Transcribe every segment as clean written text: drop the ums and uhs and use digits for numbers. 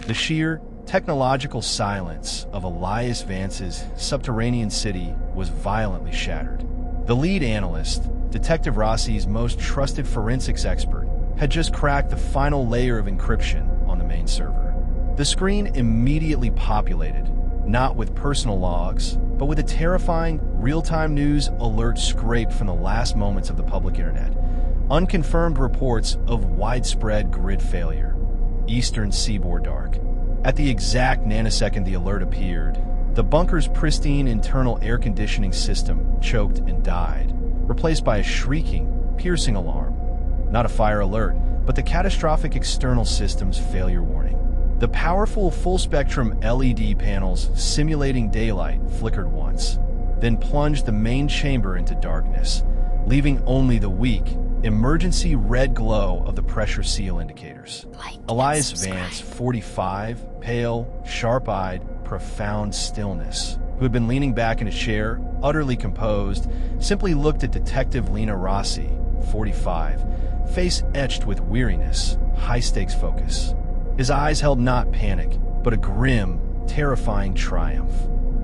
The sheer technological silence of Elias Vance's subterranean city was violently shattered. The lead analyst, Detective Rossi's most trusted forensics expert, had just cracked the final layer of encryption on the main server. The screen immediately populated, not with personal logs, but with a terrifying real-time news alert scraped from the last moments of the public internet. Unconfirmed reports of widespread grid failure. Eastern seaboard dark. At the exact nanosecond the alert appeared, the bunker's pristine internal air conditioning system choked and died, replaced by a shrieking, piercing alarm. Not a fire alert, but the catastrophic external system's failure warning. The powerful full-spectrum LED panels simulating daylight flickered once, then plunged the main chamber into darkness, leaving only the weak, emergency red glow of the pressure seal indicators. Elias Vance, 45, pale, sharp-eyed, profound stillness, who had been leaning back in a chair, utterly composed, simply looked at Detective Lena Rossi, 45, face etched with weariness, high-stakes focus. His eyes held not panic, but a grim, terrifying triumph.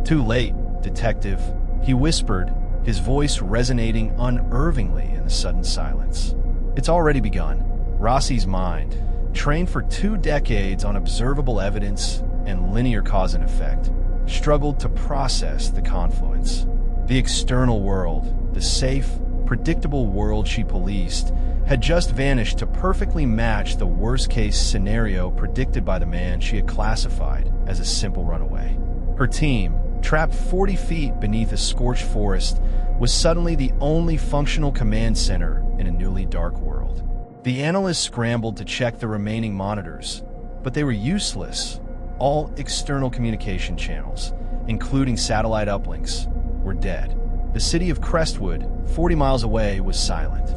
"Too late, Detective," he whispered, his voice resonating unervingly in the sudden silence. "It's already begun." Rossi's mind, trained for 2 decades on observable evidence and linear cause and effect, struggled to process the confluence. The external world, the safe, predictable world she policed, had just vanished to perfectly match the worst-case scenario predicted by the man she had classified as a simple runaway. Her team, trapped 40 feet beneath a scorched forest, was suddenly the only functional command center in a newly dark world. The analysts scrambled to check the remaining monitors, but they were useless. All external communication channels, including satellite uplinks, were dead. The city of Crestwood, 40 miles away, was silent.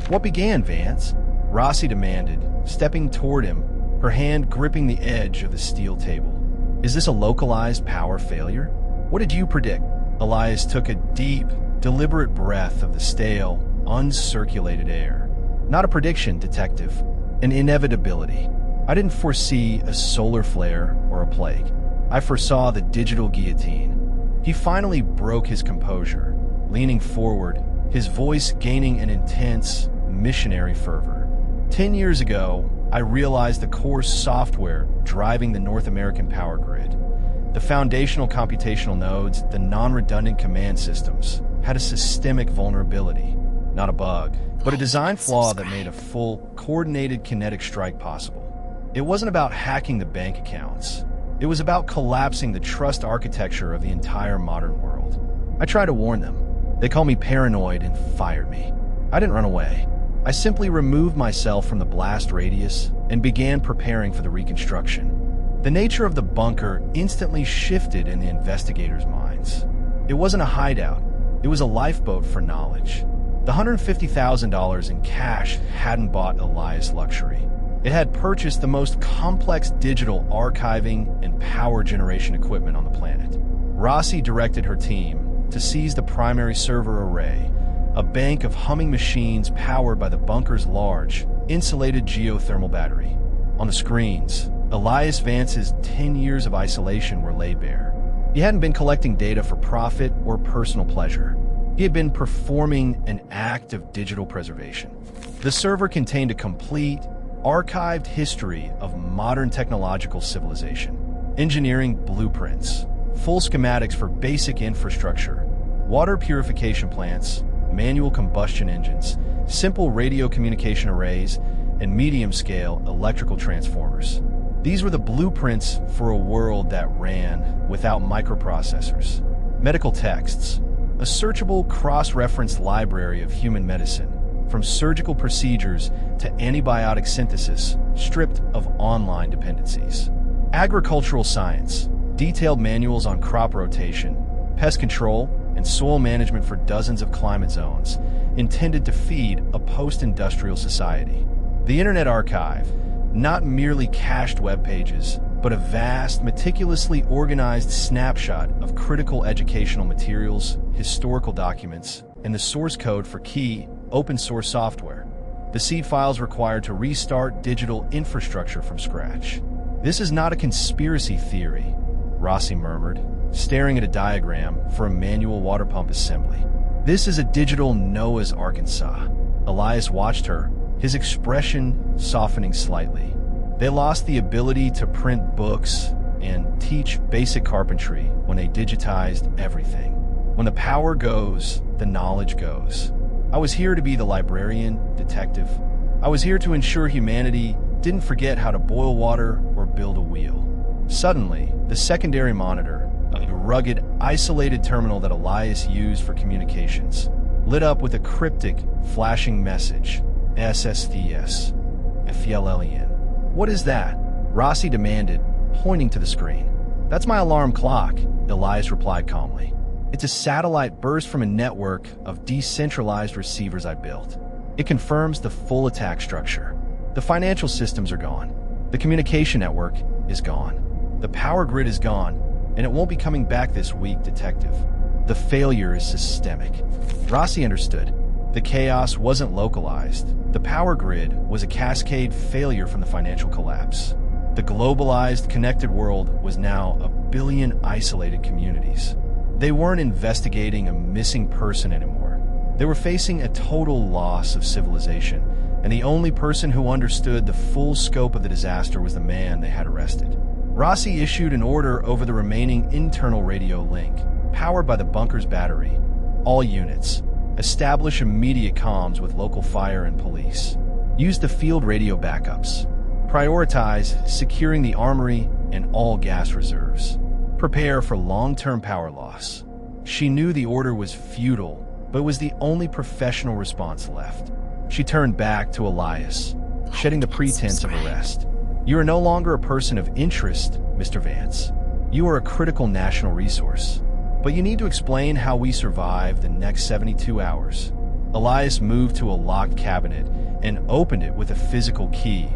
"What began, Vance?" Rossi demanded, stepping toward him, her hand gripping the edge of the steel table. "Is this a localized power failure? What did you predict?" Elias took a deep, deliberate breath of the stale, uncirculated air. "Not a prediction, Detective. An inevitability. I didn't foresee a solar flare or a plague. I foresaw the digital guillotine." He finally broke his composure, leaning forward, his voice gaining an intense, missionary fervor. 10 years ago, I realized the core software driving the North American power grid. The foundational computational nodes, the non-redundant command systems, had a systemic vulnerability. Not a bug, but a design flaw that made a full, coordinated kinetic strike possible. It wasn't about hacking the bank accounts. It was about collapsing the trust architecture of the entire modern world. I tried to warn them. They called me paranoid and fired me. I didn't run away. I simply removed myself from the blast radius and began preparing for the reconstruction. The nature of the bunker instantly shifted in the investigators' minds. It wasn't a hideout. It was a lifeboat for knowledge. The $150,000 in cash hadn't bought Elias luxury. It had purchased the most complex digital archiving and power generation equipment on the planet. Rossi directed her team to seize the primary server array, a bank of humming machines powered by the bunker's large, insulated geothermal battery. On the screens, Elias Vance's 10 years of isolation were laid bare. He hadn't been collecting data for profit or personal pleasure. He had been performing an act of digital preservation. The server contained a complete, archived history of modern technological civilization. Engineering blueprints, full schematics for basic infrastructure, water purification plants, manual combustion engines, simple radio communication arrays, and medium-scale electrical transformers. These were the blueprints for a world that ran without microprocessors. Medical texts, a searchable cross-referenced library of human medicine, from surgical procedures to antibiotic synthesis, stripped of online dependencies. Agricultural science, detailed manuals on crop rotation, pest control, and soil management for dozens of climate zones, intended to feed a post-industrial society. The Internet Archive, not merely cached web pages, but a vast, meticulously organized snapshot of critical educational materials, historical documents, and the source code for key open-source software. The seed files required to restart digital infrastructure from scratch. "This is not a conspiracy theory," Rossi murmured, staring at a diagram for a manual water pump assembly. "This is a digital Noah's Arkansas." Elias watched her, his expression softening slightly. They lost the ability to print books and teach basic carpentry when they digitized everything. When the power goes, the knowledge goes. I was here to be the librarian, detective. I was here to ensure humanity didn't forget how to boil water or build a wheel. Suddenly, the secondary monitor, a rugged, isolated terminal that Elias used for communications, lit up with a cryptic, flashing message, SSDS, FLLEN. "What is that?" Rossi demanded, pointing to the screen. "That's my alarm clock," Elias replied calmly. "It's a satellite burst from a network of decentralized receivers I built. It confirms the full attack structure. The financial systems are gone. The communication network is gone. The power grid is gone, and it won't be coming back this week, detective. The failure is systemic." Rossi understood. The chaos wasn't localized. The power grid was a cascade failure from the financial collapse. The globalized, connected world was now a billion isolated communities. They weren't investigating a missing person anymore. They were facing a total loss of civilization, and the only person who understood the full scope of the disaster was the man they had arrested. Rossi issued an order over the remaining internal radio link, powered by the bunker's battery. "All units, establish immediate comms with local fire and police. Use the field radio backups. Prioritize securing the armory and all gas reserves. Prepare for long-term power loss." She knew the order was futile, but it was the only professional response left. She turned back to Elias, shedding the pretense of arrest. "You are no longer a person of interest, Mr. Vance. You are a critical national resource. But you need to explain how we survive the next 72 hours. Elias moved to a locked cabinet and opened it with a physical key,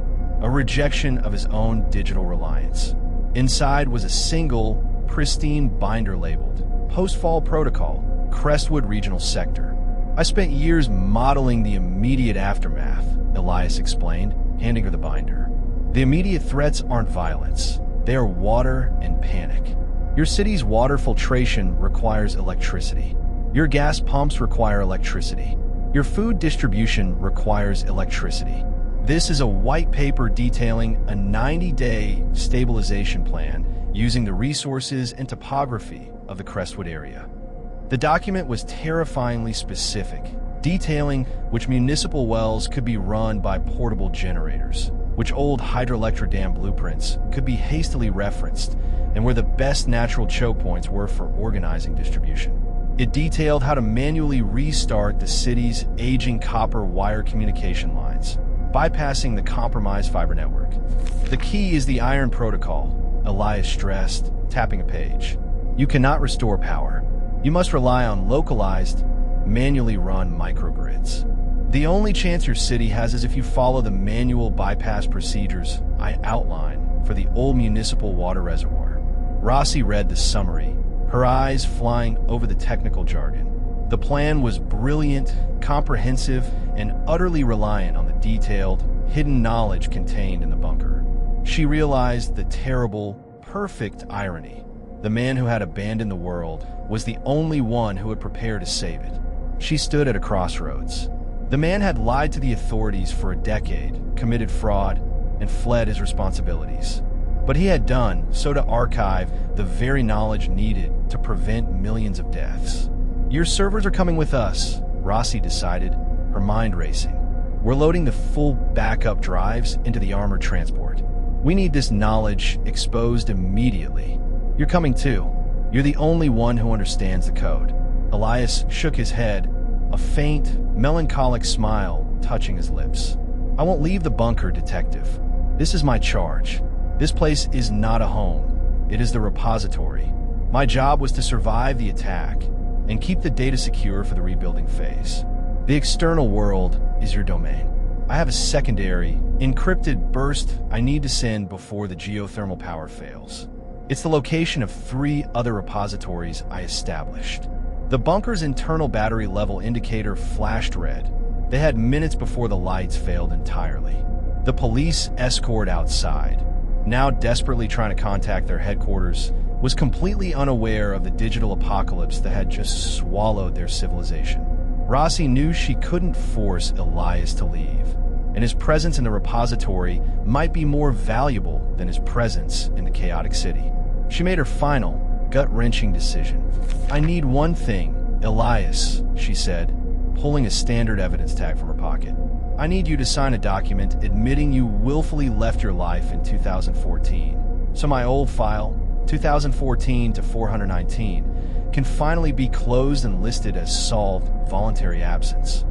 a rejection of his own digital reliance. Inside was a single, pristine binder labeled Post-Fall Protocol, Crestwood Regional Sector. "I spent years modeling the immediate aftermath," Elias explained, handing her the binder. "The immediate threats aren't violence. They are water and panic. Your city's water filtration requires electricity. Your gas pumps require electricity. Your food distribution requires electricity. This is a white paper detailing a 90-day stabilization plan using the resources and topography of the Crestwood area." The document was terrifyingly specific, detailing which municipal wells could be run by portable generators, which old hydroelectric dam blueprints could be hastily referenced, and where the best natural choke points were for organizing distribution. It detailed how to manually restart the city's aging copper wire communication lines, bypassing the compromised fiber network. "The key is the iron protocol," Elias stressed, tapping a page. "You cannot restore power. You must rely on localized, manually run microgrids. The only chance your city has is if you follow the manual bypass procedures I outlined for the old municipal water reservoir." Rossi read the summary, her eyes flying over the technical jargon. The plan was brilliant, comprehensive, and utterly reliant on the detailed, hidden knowledge contained in the bunker. She realized the terrible, perfect irony. The man who had abandoned the world was the only one who had prepared to save it. She stood at a crossroads. The man had lied to the authorities for a decade, committed fraud, and fled his responsibilities. But he had done so to archive the very knowledge needed to prevent millions of deaths. "Your servers are coming with us," Rossi decided, her mind racing. "We're loading the full backup drives into the armored transport. We need this knowledge exposed immediately. You're coming too. You're the only one who understands the code." Elias shook his head, a faint, melancholic smile touching his lips. "I won't leave the bunker, detective. This is my charge. This place is not a home. It is the repository. My job was to survive the attack and keep the data secure for the rebuilding phase. The external world is your domain. I have a secondary, encrypted burst I need to send before the geothermal power fails. It's the location of 3 other repositories I established." The bunker's internal battery level indicator flashed red. They had minutes before the lights failed entirely. The police escort outside. now desperately trying to contact their headquarters, was completely unaware of the digital apocalypse that had just swallowed their civilization. Rossi knew she couldn't force Elias to leave, and his presence in the repository might be more valuable than his presence in the chaotic city. She made her final, gut-wrenching decision. "I need one thing, Elias," she said, pulling a standard evidence tag from her pocket. "I need you to sign a document admitting you willfully left your life in 2014. So my old file, 2014 to 419, can finally be closed and listed as solved voluntary absence."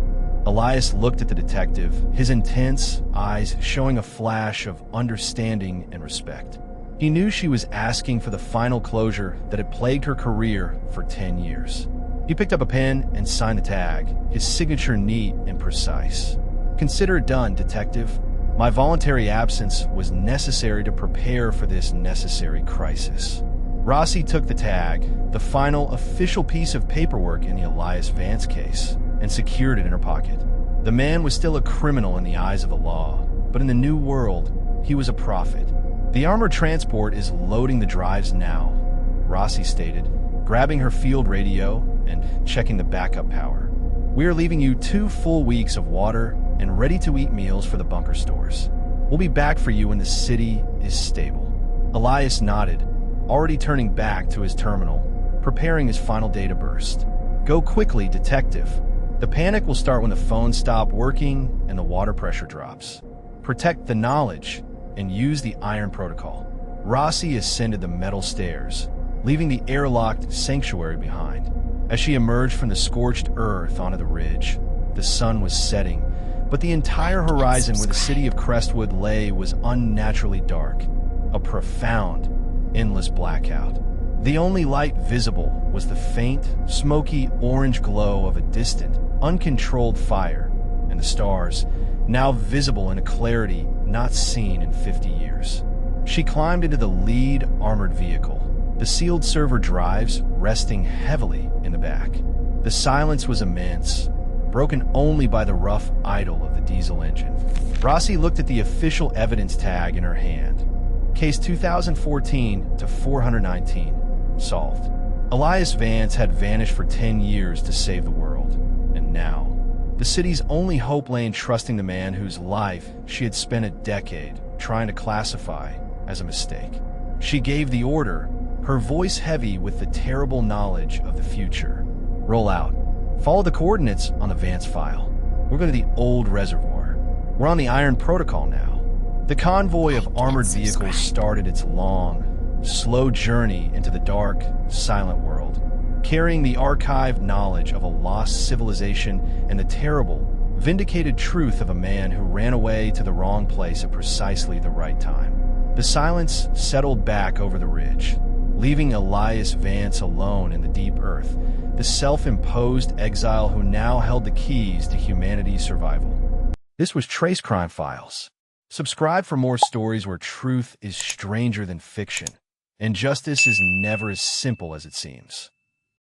Elias looked at the detective, his intense eyes showing a flash of understanding and respect. He knew she was asking for the final closure that had plagued her career for 10 years. He picked up a pen and signed the tag, his signature neat and precise. "Consider it done, detective. My voluntary absence was necessary to prepare for this necessary crisis." Rossi took the tag, the final official piece of paperwork in the Elias Vance case, and secured it in her pocket. The man was still a criminal in the eyes of the law, but in the new world, he was a prophet. "The armored transport is loading the drives now," Rossi stated, grabbing her field radio and checking the backup power. "We are leaving you 2 full weeks of water and ready-to-eat meals for the bunker stores. We'll be back for you when the city is stable." Elias nodded, already turning back to his terminal, preparing his final data burst. "Go quickly, detective. The panic will start when the phones stop working and the water pressure drops. Protect the knowledge and use the iron protocol." Rossi ascended the metal stairs, leaving the airlocked sanctuary behind. As she emerged from the scorched earth onto the ridge, the sun was setting, but the entire horizon where the city of Crestwood lay was unnaturally dark, a profound, endless blackout. The only light visible was the faint, smoky orange glow of a distant, uncontrolled fire, and the stars, now visible in a clarity not seen in 50 years. She climbed into the lead armored vehicle, the sealed server drives resting heavily in the back. The silence was immense, broken only by the rough idle of the diesel engine. Rossi looked at the official evidence tag in her hand. Case 2014 to 419, solved. Elias Vance had vanished for 10 years to save the world, and now, the city's only hope lay in trusting the man whose life she had spent a decade trying to classify as a mistake. She gave the order, her voice heavy with the terrible knowledge of the future. "Roll out. Follow the coordinates on the Vance file. We're going to the old reservoir. We're on the Iron Protocol now." The convoy of armored vehicles started its long, slow journey into the dark, silent world, carrying the archived knowledge of a lost civilization and the terrible, vindicated truth of a man who ran away to the wrong place at precisely the right time. The silence settled back over the ridge, leaving Elias Vance alone in the deep earth, the self-imposed exile who now held the keys to humanity's survival. This was Trace Crime Files. Subscribe for more stories where truth is stranger than fiction, and justice is never as simple as it seems.